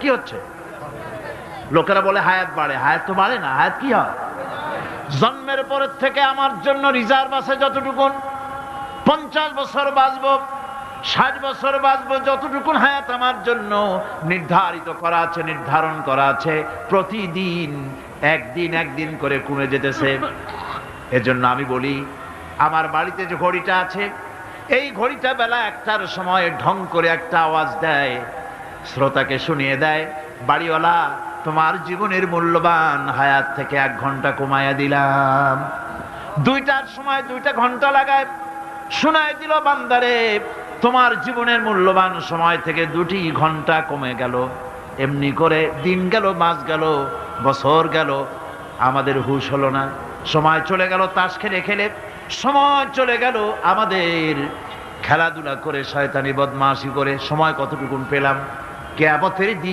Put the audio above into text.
কি হচ্ছে? লোকেরা বলে হায়াত বাড়ে, হায়াত তো বাড়ে না। হায়াত কি হয়? জন্মের পরের থেকে আমার জন্য রিজার্ভ আছে যতটুকু, 50 বছর বাঁচবো, 60 বছর বাঁচবো, যতটুকু হায়াত আমার জন্য নির্ধারিত করা আছে, নির্ধারণ করা আছে, প্রতিদিন একদিন একদিন করে কমে যেতেছে। এজন্য আমি বলি, আমার বাড়িতে যে ঘড়িটা আছে, এই ঘড়িটা বেলা 1টার সময় ঢং করে একটা আওয়াজ দেয়, শ্রোতাকে শুনিয়ে দেয়, বাড়িওয়ালা তোমার জীবনের মূল্যবান হায়াত থেকে 1 ঘন্টা কমায়া দিলাম। 2টার সময় 2টা ঘন্টা লাগায় শোনায় দিল, বান্দারে তোমার জীবনের মূল্যবান সময় থেকে 2টি ঘন্টা কমে গেল। এমনি করে দিন গেল, মাস গেল, বছর গেল, আমাদের হুঁশ হলো না। সময় চলে গেল তাস খেলে খেলে, সময় চলে গেল আমাদের খেলাধুলা করে, শয়তানি বদমাশি করে। সময় কতটুকুন পেলাম? কিয়ামতের দিন